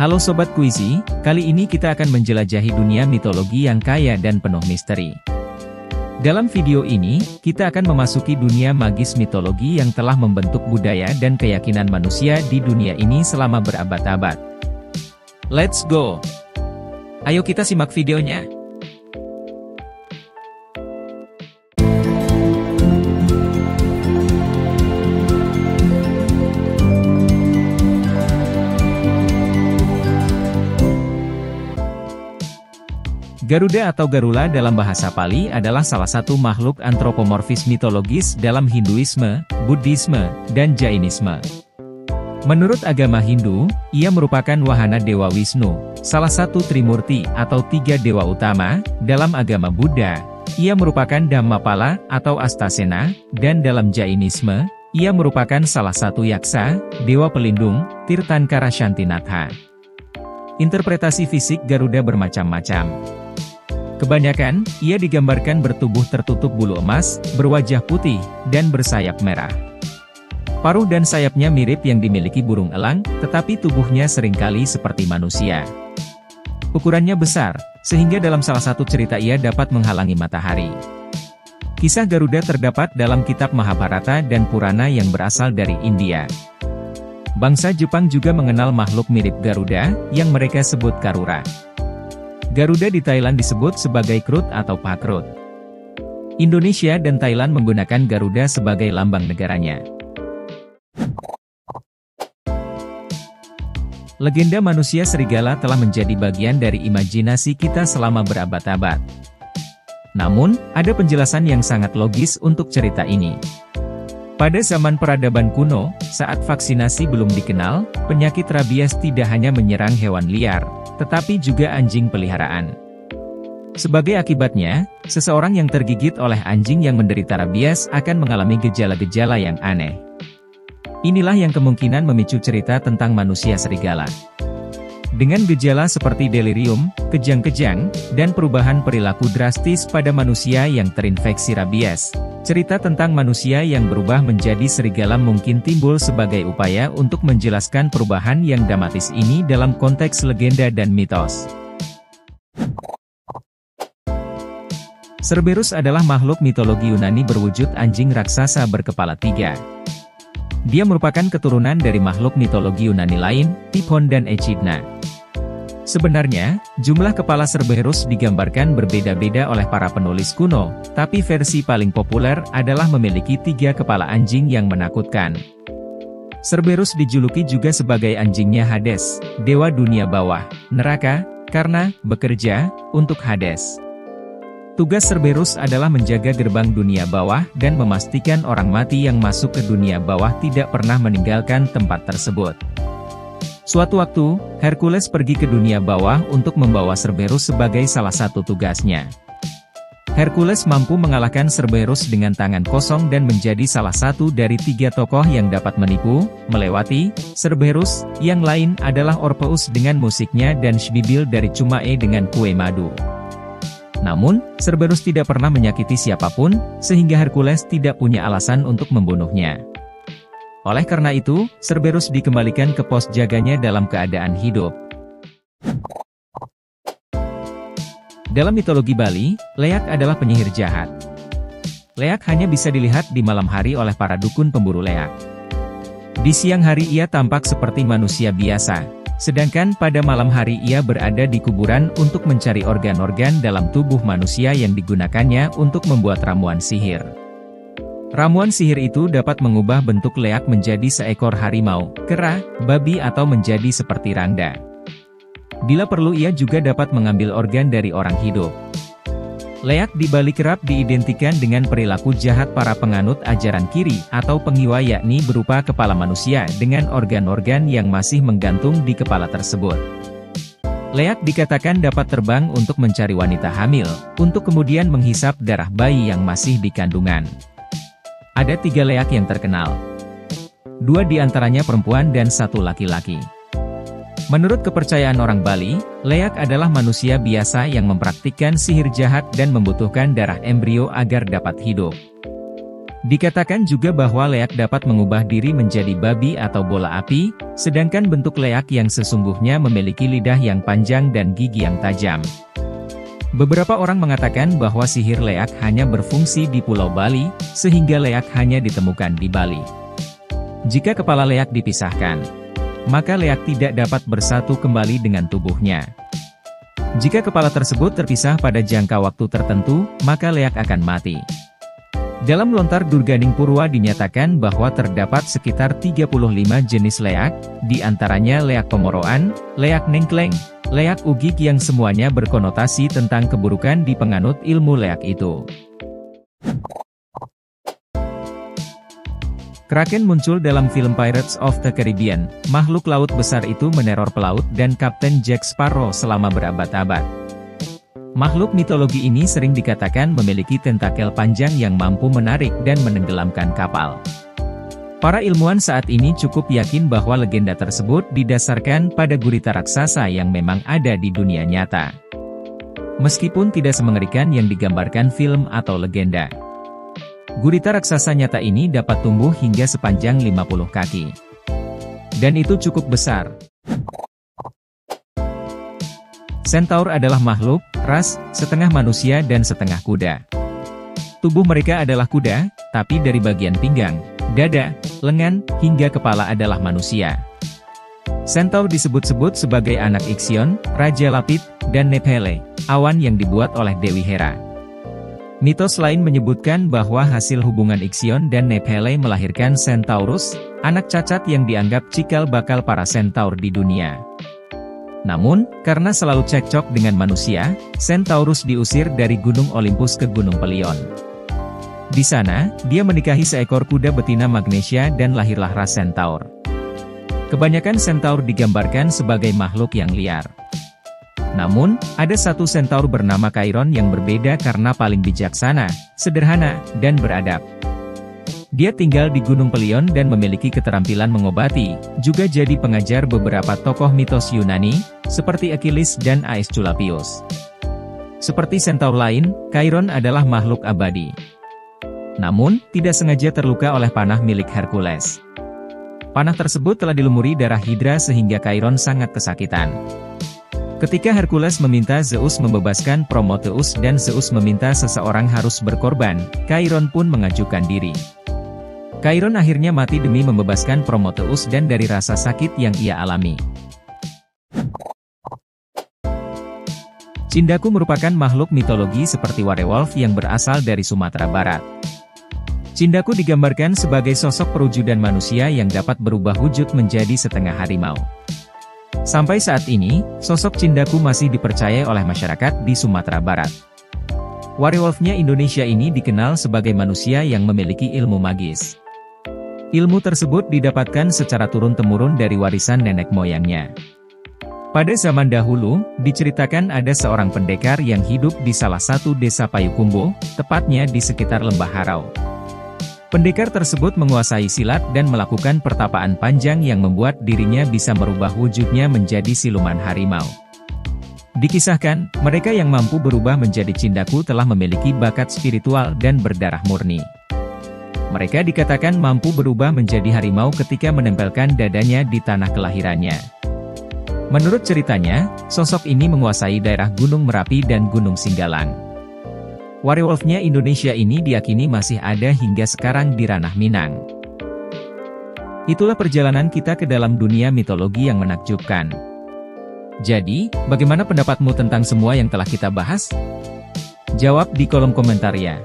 Halo Sobat Kuisi, kali ini kita akan menjelajahi dunia mitologi yang kaya dan penuh misteri. Dalam video ini, kita akan memasuki dunia magis mitologi yang telah membentuk budaya dan keyakinan manusia di dunia ini selama berabad-abad. Let's go! Ayo kita simak videonya. Garuda atau Garula dalam bahasa Pali adalah salah satu makhluk antropomorfis mitologis dalam Hinduisme, Buddhisme, dan Jainisme. Menurut agama Hindu, ia merupakan wahana Dewa Wisnu, salah satu Trimurti atau tiga dewa utama. Dalam agama Buddha, ia merupakan Dhammapala atau Astasena, dan dalam Jainisme, ia merupakan salah satu yaksa, dewa pelindung, Tirthankara Shantinatha. Interpretasi fisik Garuda bermacam-macam. Kebanyakan, ia digambarkan bertubuh tertutup bulu emas, berwajah putih, dan bersayap merah. Paruh dan sayapnya mirip yang dimiliki burung elang, tetapi tubuhnya seringkali seperti manusia. Ukurannya besar, sehingga dalam salah satu cerita ia dapat menghalangi matahari. Kisah Garuda terdapat dalam kitab Mahabharata dan Purana yang berasal dari India. Bangsa Jepang juga mengenal makhluk mirip Garuda, yang mereka sebut Karura. Garuda di Thailand disebut sebagai Krut atau Pakrut. Indonesia dan Thailand menggunakan Garuda sebagai lambang negaranya. Legenda manusia serigala telah menjadi bagian dari imajinasi kita selama berabad-abad. Namun, ada penjelasan yang sangat logis untuk cerita ini. Pada zaman peradaban kuno, saat vaksinasi belum dikenal, penyakit rabies tidak hanya menyerang hewan liar, tetapi juga anjing peliharaan. Sebagai akibatnya, seseorang yang tergigit oleh anjing yang menderita rabies akan mengalami gejala-gejala yang aneh. Inilah yang kemungkinan memicu cerita tentang manusia serigala. Dengan gejala seperti delirium, kejang-kejang, dan perubahan perilaku drastis pada manusia yang terinfeksi rabies, cerita tentang manusia yang berubah menjadi serigala mungkin timbul sebagai upaya untuk menjelaskan perubahan yang dramatis ini dalam konteks legenda dan mitos. Cerberus adalah makhluk mitologi Yunani berwujud anjing raksasa berkepala 3. Dia merupakan keturunan dari makhluk mitologi Yunani lain, Typhon dan Echidna. Sebenarnya, jumlah kepala Cerberus digambarkan berbeda-beda oleh para penulis kuno, tapi versi paling populer adalah memiliki 3 kepala anjing yang menakutkan. Cerberus dijuluki juga sebagai anjingnya Hades, dewa dunia bawah, neraka, karena bekerja untuk Hades. Tugas Cerberus adalah menjaga gerbang dunia bawah dan memastikan orang mati yang masuk ke dunia bawah tidak pernah meninggalkan tempat tersebut. Suatu waktu, Hercules pergi ke dunia bawah untuk membawa Cerberus sebagai salah satu tugasnya. Hercules mampu mengalahkan Cerberus dengan tangan kosong dan menjadi salah satu dari 3 tokoh yang dapat menipu, melewati, Cerberus. Yang lain adalah Orpheus dengan musiknya dan Shbibil dari Cumae dengan kue madu. Namun, Cerberus tidak pernah menyakiti siapapun, sehingga Hercules tidak punya alasan untuk membunuhnya. Oleh karena itu, Cerberus dikembalikan ke pos jaganya dalam keadaan hidup. Dalam mitologi Bali, Leak adalah penyihir jahat. Leak hanya bisa dilihat di malam hari oleh para dukun pemburu leak. Di siang hari ia tampak seperti manusia biasa, sedangkan pada malam hari ia berada di kuburan untuk mencari organ-organ dalam tubuh manusia yang digunakannya untuk membuat ramuan sihir. Ramuan sihir itu dapat mengubah bentuk Leak menjadi seekor harimau, kera, babi atau menjadi seperti Rangda. Bila perlu ia juga dapat mengambil organ dari orang hidup. Leak di Bali kerap diidentikan dengan perilaku jahat para penganut ajaran kiri atau pengiwa, yakni berupa kepala manusia dengan organ-organ yang masih menggantung di kepala tersebut. Leak dikatakan dapat terbang untuk mencari wanita hamil, untuk kemudian menghisap darah bayi yang masih di kandungan. Ada 3 Leak yang terkenal. 2 diantaranya perempuan dan 1 laki-laki. Menurut kepercayaan orang Bali, Leak adalah manusia biasa yang mempraktikkan sihir jahat dan membutuhkan darah embrio agar dapat hidup. Dikatakan juga bahwa leak dapat mengubah diri menjadi babi atau bola api, sedangkan bentuk leak yang sesungguhnya memiliki lidah yang panjang dan gigi yang tajam. Beberapa orang mengatakan bahwa sihir leak hanya berfungsi di Pulau Bali, sehingga leak hanya ditemukan di Bali. Jika kepala leak dipisahkan, maka leak tidak dapat bersatu kembali dengan tubuhnya. Jika kepala tersebut terpisah pada jangka waktu tertentu, maka leak akan mati. Dalam Lontar Durganing Purwa dinyatakan bahwa terdapat sekitar 35 jenis leak, di antaranya leak pemoroan, leak nengkleng, leak ugik yang semuanya berkonotasi tentang keburukan di penganut ilmu leak itu. Kraken muncul dalam film Pirates of the Caribbean. Makhluk laut besar itu meneror pelaut dan Kapten Jack Sparrow selama berabad-abad. Makhluk mitologi ini sering dikatakan memiliki tentakel panjang yang mampu menarik dan menenggelamkan kapal. Para ilmuwan saat ini cukup yakin bahwa legenda tersebut didasarkan pada gurita raksasa yang memang ada di dunia nyata. Meskipun tidak semengerikan yang digambarkan film atau legenda. Gurita raksasa nyata ini dapat tumbuh hingga sepanjang 50 kaki. Dan itu cukup besar. Centaur adalah makhluk, ras, setengah manusia dan setengah kuda. Tubuh mereka adalah kuda, tapi dari bagian pinggang, dada, lengan, hingga kepala adalah manusia. Centaur disebut-sebut sebagai anak Ixion, Raja Lapit, dan Nephele, awan yang dibuat oleh Dewi Hera. Mitos lain menyebutkan bahwa hasil hubungan Ixion dan Nephele melahirkan Centaurus, anak cacat yang dianggap cikal bakal para centaur di dunia. Namun, karena selalu cekcok dengan manusia, Centaurus diusir dari Gunung Olympus ke Gunung Pelion. Di sana, dia menikahi seekor kuda betina Magnesia dan lahirlah ras Centaur. Kebanyakan Centaur digambarkan sebagai makhluk yang liar. Namun, ada satu Centaur bernama Chiron yang berbeda karena paling bijaksana, sederhana, dan beradab. Dia tinggal di Gunung Pelion dan memiliki keterampilan mengobati, juga jadi pengajar beberapa tokoh mitos Yunani, seperti Achilles dan Aesculapius. Seperti Centaur lain, Chiron adalah makhluk abadi. Namun, tidak sengaja terluka oleh panah milik Hercules. Panah tersebut telah dilumuri darah Hydra sehingga Chiron sangat kesakitan. Ketika Hercules meminta Zeus membebaskan Prometheus dan Zeus meminta seseorang harus berkorban, Chiron pun mengajukan diri. Chiron akhirnya mati demi membebaskan Prometheus dan dari rasa sakit yang ia alami. Cindaku merupakan makhluk mitologi seperti werewolf yang berasal dari Sumatera Barat. Cindaku digambarkan sebagai sosok perwujudan manusia yang dapat berubah wujud menjadi setengah harimau. Sampai saat ini, sosok Cindaku masih dipercaya oleh masyarakat di Sumatera Barat. Werewolfnya Indonesia ini dikenal sebagai manusia yang memiliki ilmu magis. Ilmu tersebut didapatkan secara turun-temurun dari warisan nenek moyangnya. Pada zaman dahulu, diceritakan ada seorang pendekar yang hidup di salah satu desa Payakumbuh, tepatnya di sekitar Lembah Harau. Pendekar tersebut menguasai silat dan melakukan pertapaan panjang yang membuat dirinya bisa merubah wujudnya menjadi siluman harimau. Dikisahkan, mereka yang mampu berubah menjadi Cindaku telah memiliki bakat spiritual dan berdarah murni. Mereka dikatakan mampu berubah menjadi harimau ketika menempelkan dadanya di tanah kelahirannya. Menurut ceritanya, sosok ini menguasai daerah Gunung Merapi dan Gunung Singgalang. Werewolfnya Indonesia ini diyakini masih ada hingga sekarang di ranah Minang. Itulah perjalanan kita ke dalam dunia mitologi yang menakjubkan. Jadi, bagaimana pendapatmu tentang semua yang telah kita bahas? Jawab di kolom komentar ya.